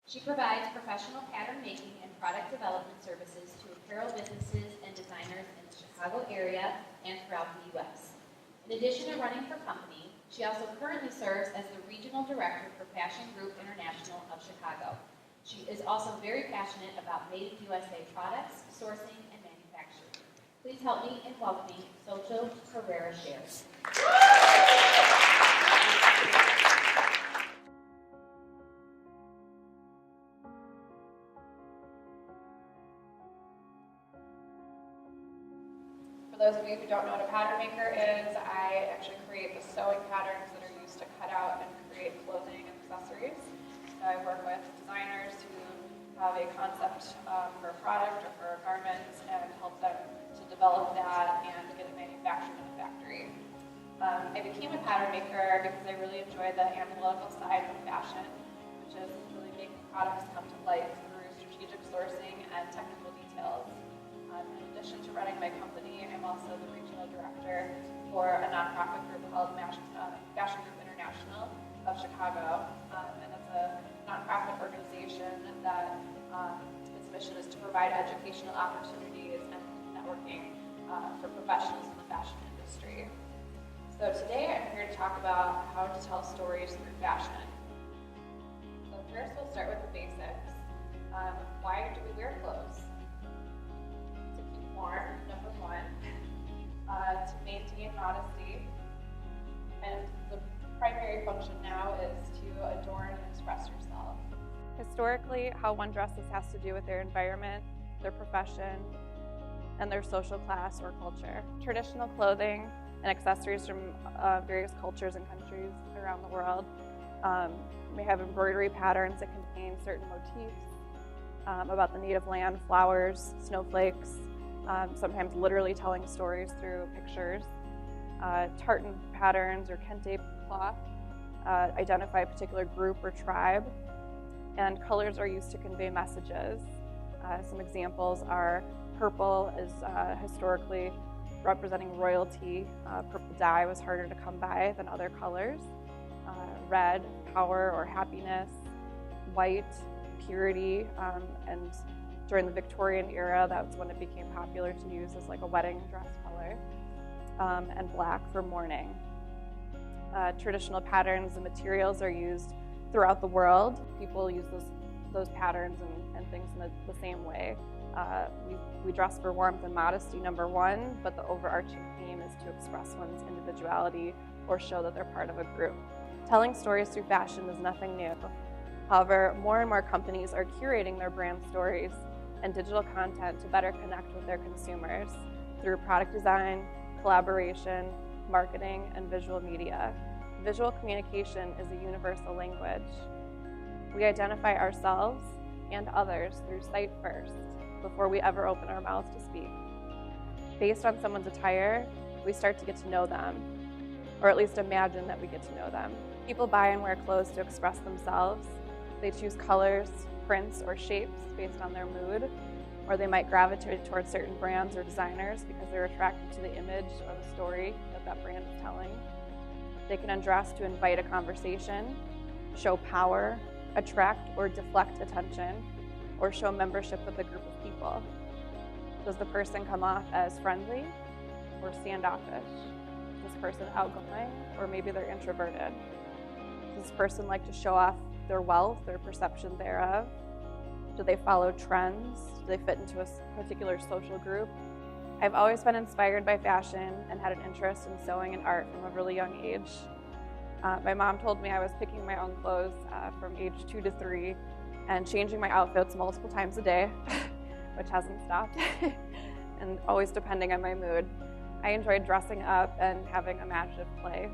She provides professional pattern making and product development services to apparel businesses and designers in the Chicago area and throughout the U.S. In addition to running her company, she also currently serves as the Regional Director for Fashion Group International of Chicago. She is also very passionate about Made in USA products, sourcing, and manufacturing. Please help me in welcoming Xochil Herrera Scheer. For those of you who don't know what a pattern maker is, I actually create the sewing patterns that are used to cut out and create clothing and accessories. So I work with designers who have a concept for a product or for a garment and help them to develop that and get it manufactured in a factory. I became a pattern maker because I really enjoy the analytical side of fashion, which is really making products come to life through strategic sourcing and technical details. In addition to running my company, I'm also the regional director for a nonprofit group called Fashion Group International of Chicago, and it's a nonprofit organization that its mission is to provide educational opportunities and networking for professionals in the fashion industry. So today I'm here to talk about how to tell stories through fashion. So first we'll start with the basics. Why do we wear clothes? Warm, number one, to maintain modesty, and the primary function now is to adorn and express yourself. Historically, how one dresses has to do with their environment, their profession, and their social class or culture. Traditional clothing and accessories from various cultures and countries around the world may have embroidery patterns that contain certain motifs about the native land, flowers, snowflakes, sometimes literally telling stories through pictures. Tartan patterns or kente cloth identify a particular group or tribe, and colors are used to convey messages. Some examples are purple is historically representing royalty. Purple dye was harder to come by than other colors. Red, power or happiness. White, purity, and during the Victorian era, that's when it became popular to use as like a wedding dress color, and black for mourning. Traditional patterns and materials are used throughout the world. People use those patterns and things in the same way. We dress for warmth and modesty, number one, but the overarching theme is to express one's individuality or show that they're part of a group. Telling stories through fashion is nothing new. However, more and more companies are curating their brand stories and digital content to better connect with their consumers through product design, collaboration, marketing, and visual media. Visual communication is a universal language. We identify ourselves and others through sight first, before we ever open our mouths to speak. Based on someone's attire, we start to get to know them, or at least imagine that we get to know them. People buy and wear clothes to express themselves. They choose colors, prints, or shapes based on their mood, or they might gravitate towards certain brands or designers because they're attracted to the image or the story that brand is telling. They can undress to invite a conversation, show power, attract or deflect attention, or show membership with a group of people. Does the person come off as friendly or standoffish? Is this person outgoing, or maybe they're introverted? Does this person like to show off their wealth, their perception thereof? Do they follow trends? Do they fit into a particular social group? I've always been inspired by fashion and had an interest in sewing and art from a really young age. My mom told me I was picking my own clothes from age 2 to 3 and changing my outfits multiple times a day, which hasn't stopped, and always depending on my mood. I enjoyed dressing up and having imaginative play.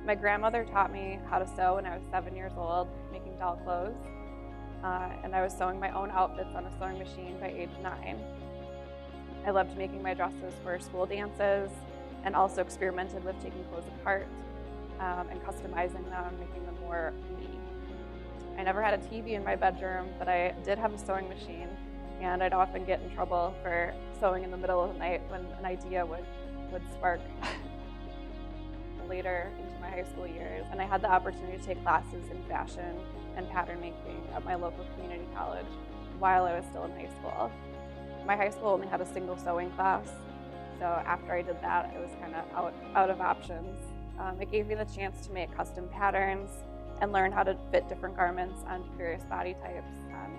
My grandmother taught me how to sew when I was 7 years old, making doll clothes, and I was sewing my own outfits on a sewing machine by age 9. I loved making my dresses for school dances and also experimented with taking clothes apart and customizing them, making them more me. I never had a TV in my bedroom, but I did have a sewing machine, and I'd often get in trouble for sewing in the middle of the night when an idea would spark. later into my high school years, and I had the opportunity to take classes in fashion and pattern making at my local community college while I was still in high school. My high school only had a single sewing class, so after I did that, I was kind of out of options. It gave me the chance to make custom patterns and learn how to fit different garments onto various body types.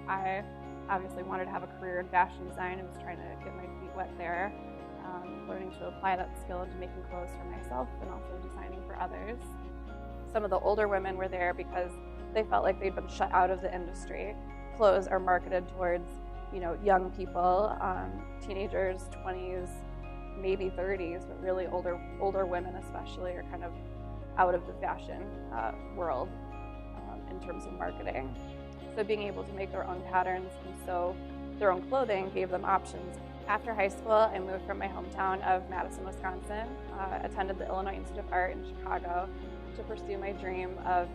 I obviously wanted to have a career in fashion design and was trying to get my feet wet there, learning to apply that skill into making clothes for myself and also designing for others. Some of the older women were there because they felt like they'd been shut out of the industry. Clothes are marketed towards, young people, teenagers, 20s, maybe 30s, but really older women especially are kind of out of the fashion world in terms of marketing. So being able to make their own patterns and sew their own clothing gave them options. After high school, I moved from my hometown of Madison, Wisconsin, attended the Illinois Institute of Art in Chicago to pursue my dream of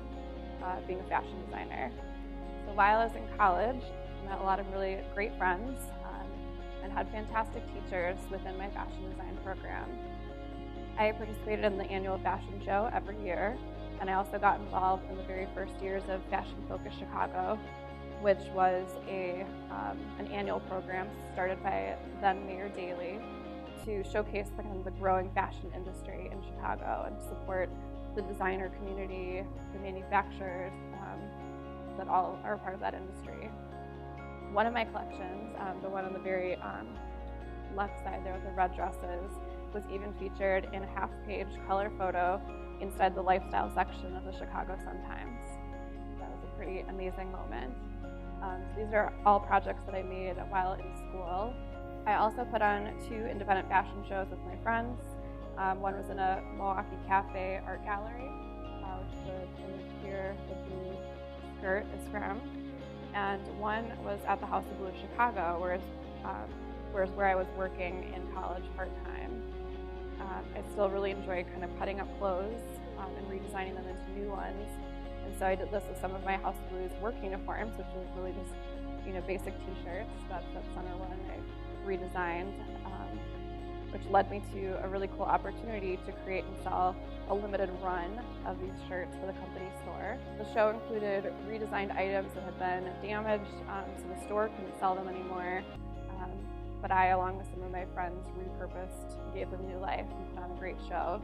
being a fashion designer. So while I was in college, I met a lot of really great friends and had fantastic teachers within my fashion design program. I participated in the annual fashion show every year, and I also got involved in the very first years of Fashion Focus Chicago, which was an annual program started by then Mayor Daley to showcase the growing fashion industry in Chicago and support the designer community, the manufacturers that all are part of that industry. One of my collections, the one on the very left side there with the red dresses, was even featured in a half-page color photo inside the lifestyle section of the Chicago Sun-Times. That was a pretty amazing moment. So these are all projects that I made while in school. I also put on 2 independent fashion shows with my friends. One was in a Milwaukee Cafe art gallery, which the image here, the blue skirt is from. And one was at the House of Blue Chicago, where I was working in college part-time. I still really enjoy kind of cutting up clothes and redesigning them into new ones. And so I did this with some of my House of Blues work uniforms, which was really just, basic t-shirts. That's that center one I redesigned, which led me to a really cool opportunity to create and sell a limited run of these shirts for the company store. The show included redesigned items that had been damaged, so the store couldn't sell them anymore. But I, along with some of my friends, repurposed, gave them new life, and put on a great show.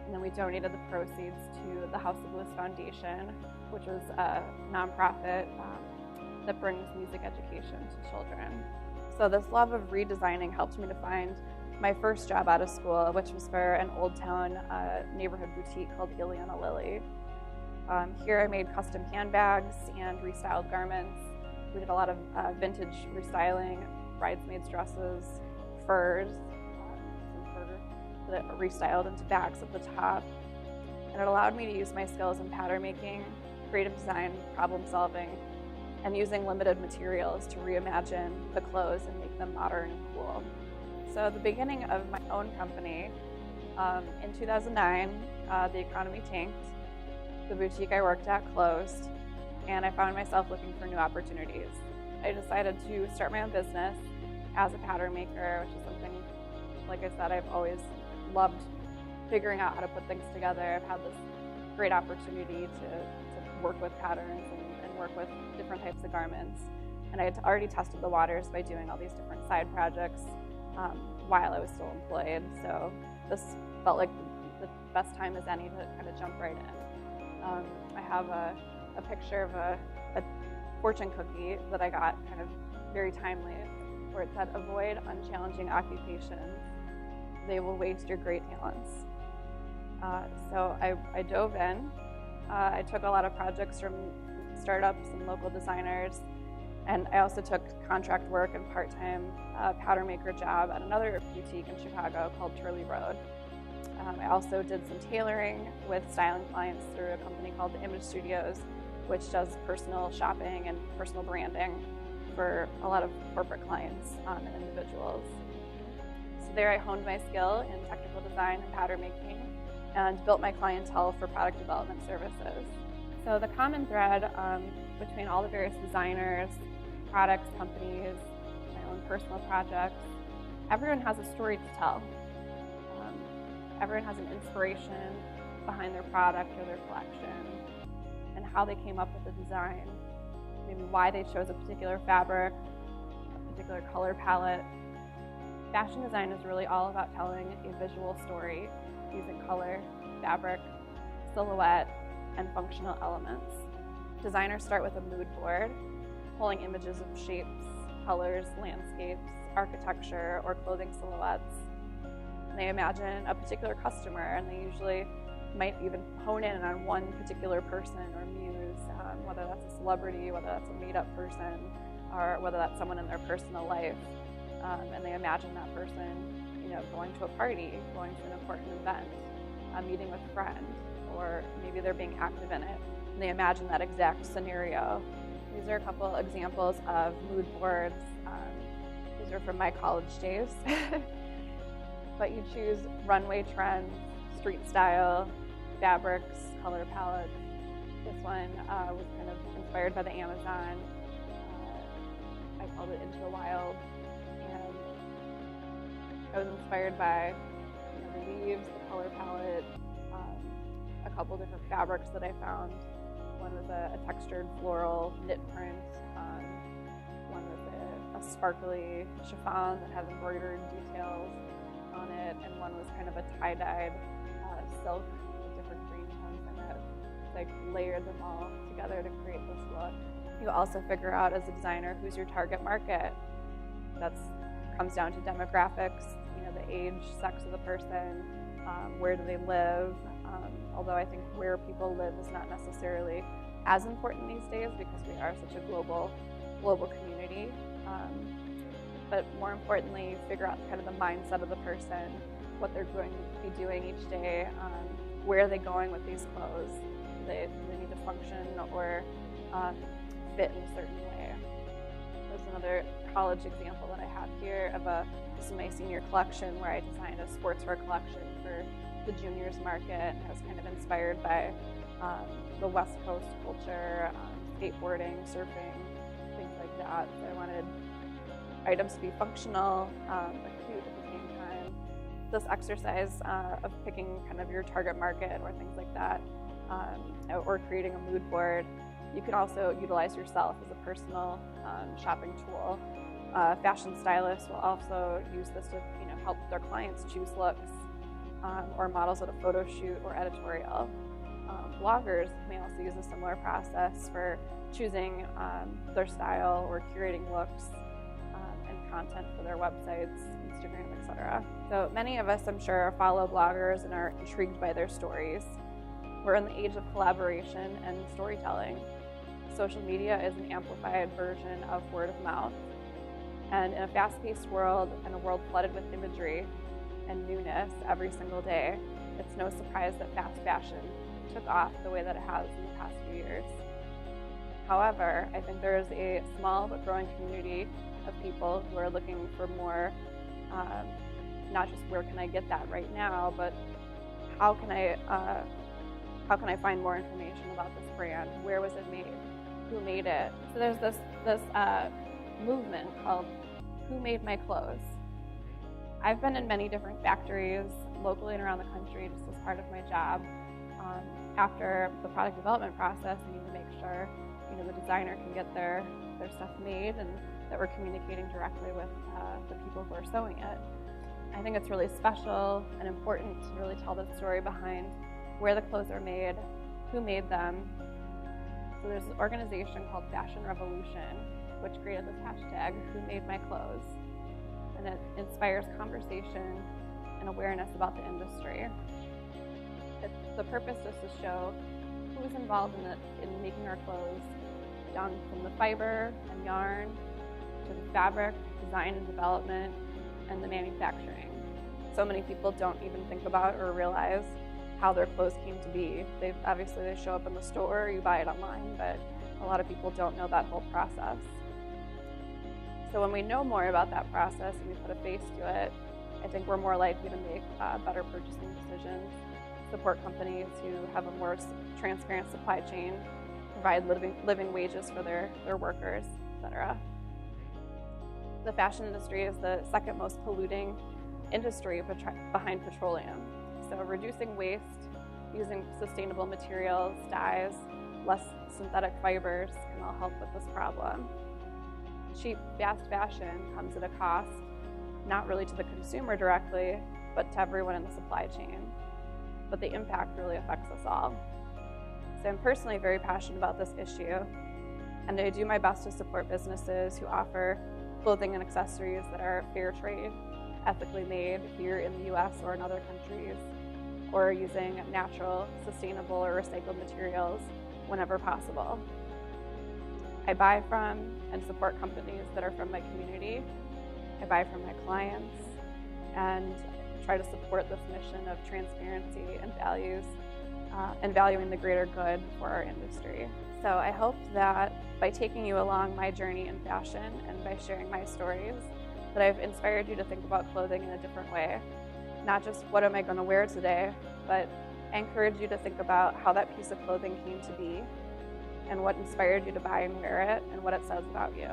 And then we donated the proceeds to the House of Blues Foundation, which was a nonprofit that brings music education to children. So this love of redesigning helped me to find my first job out of school, which was for an Old Town neighborhood boutique called Ileana Lily. Here I made custom handbags and restyled garments. We did a lot of vintage restyling, bridesmaids dresses, furs, some fur that restyled into bags at the top. And it allowed me to use my skills in pattern making, creative design, problem solving, and using limited materials to reimagine the clothes and make them modern and cool. So at the beginning of my own company, in 2009, the economy tanked, the boutique I worked at closed, and I found myself looking for new opportunities. I decided to start my own business as a pattern maker, which is something, like I said, I've always loved figuring out how to put things together. I've had this great opportunity to work with patterns and work with different types of garments. And I had already tested the waters by doing all these different side projects while I was still employed. So this felt like the best time as any to kind of jump right in. I have a picture of a fortune cookie that I got kind of very timely, where it said, "Avoid unchallenging occupations. They will waste your great talents." So I dove in. I took a lot of projects from startups and local designers, and I also took contract work and part-time pattern maker job at another boutique in Chicago called Turley Road. I also did some tailoring with styling clients through a company called The Image Studios, which does personal shopping and personal branding for a lot of corporate clients and individuals. So there I honed my skill in technical design and pattern making and built my clientele for product development services. So the common thread between all the various designers, products, companies, my own personal projects, everyone has a story to tell. Everyone has an inspiration behind their product or their collection, and how they came up with the design, maybe why they chose a particular fabric, a particular color palette. Fashion design is really all about telling a visual story using color, fabric, silhouette, and functional elements. Designers start with a mood board, pulling images of shapes, colors, landscapes, architecture, or clothing silhouettes. And they imagine a particular customer, and they usually might even hone in on one particular person or muse, whether that's a celebrity, whether that's a made-up person, or whether that's someone in their personal life. And they imagine that person, going to a party, going to an important event, meeting with a friend, or maybe they're being active in it. And they imagine that exact scenario. These are a couple examples of mood boards. These are from my college days. But you choose runway trends, street style, fabrics, color palettes. This one was kind of inspired by the Amazon. I called it Into the Wild. And I was inspired by the leaves, the color palette, a couple different fabrics that I found. One was a textured floral knit print. One was a sparkly chiffon that has embroidered details on it, and one was kind of a tie-dyed silk with different green tones in it. So I layered them all together to create this look. You also figure out as a designer who's your target market. That comes down to demographics, the age, sex of the person, where do they live. Although I think where people live is not necessarily as important these days because we are such a global community. But more importantly, figure out kind of the mindset of the person, what they're going to be doing each day, where are they going with these clothes. Do they need to function or fit in a certain way. There's another college example that I have here of this is my senior collection where I designed a sportswear collection for the juniors market, and I was kind of inspired by the West Coast culture, skateboarding, surfing, things like that. So I wanted items to be functional, but cute at the same time. This exercise of picking kind of your target market or things like that, or creating a mood board, you can also utilize yourself as a personal shopping tool. Fashion stylists will also use this to help their clients choose looks, or models at a photo shoot or editorial. Bloggers may also use a similar process for choosing their style or curating looks and content for their websites, Instagram, etc. So many of us, I'm sure, follow bloggers and are intrigued by their stories. We're in the age of collaboration and storytelling. Social media is an amplified version of word of mouth. And in a fast-paced world and a world flooded with imagery and newness every single day, it's no surprise that fast fashion took off the way that it has in the past few years. However, I think there is a small but growing community of people who are looking for more, not just where can I get that right now, but how can I find more information about this brand? Where was it made? Who made it? So there's this movement called Who Made My Clothes? I've been in many different factories locally and around the country just as part of my job. After the product development process, I need to make sure the designer can get their stuff made and that we're communicating directly with the people who are sewing it. I think it's really special and important to really tell the story behind where the clothes are made, who made them. So there's an organization called Fashion Revolution, which created this hashtag, Who Made My Clothes? And it inspires conversation and awareness about the industry. The purpose is to show who's involved in making our clothes, down from the fiber and yarn to the fabric, design and development, and the manufacturing. So many people don't even think about or realize how their clothes came to be. They show up in the store, you buy it online, but a lot of people don't know that whole process. So when we know more about that process and we put a face to it, I think we're more likely to make better purchasing decisions, support companies who have a more transparent supply chain, provide living wages for their workers, etc. The fashion industry is the second most polluting industry behind petroleum. So reducing waste using sustainable materials, dyes, less synthetic fibers can all help with this problem. Cheap, fast fashion comes at a cost, not really to the consumer directly, but to everyone in the supply chain. But the impact really affects us all. So I'm personally very passionate about this issue, and I do my best to support businesses who offer clothing and accessories that are fair trade, ethically made here in the US or in other countries, or using natural, sustainable, or recycled materials whenever possible. I buy from and support companies that are from my community. I buy from my clients and try to support this mission of transparency and values and valuing the greater good for our industry. So I hope that by taking you along my journey in fashion and by sharing my stories, that I've inspired you to think about clothing in a different way. Not just what am I going to wear today, but I encourage you to think about how that piece of clothing came to be and what inspired you to buy and wear it and what it says about you.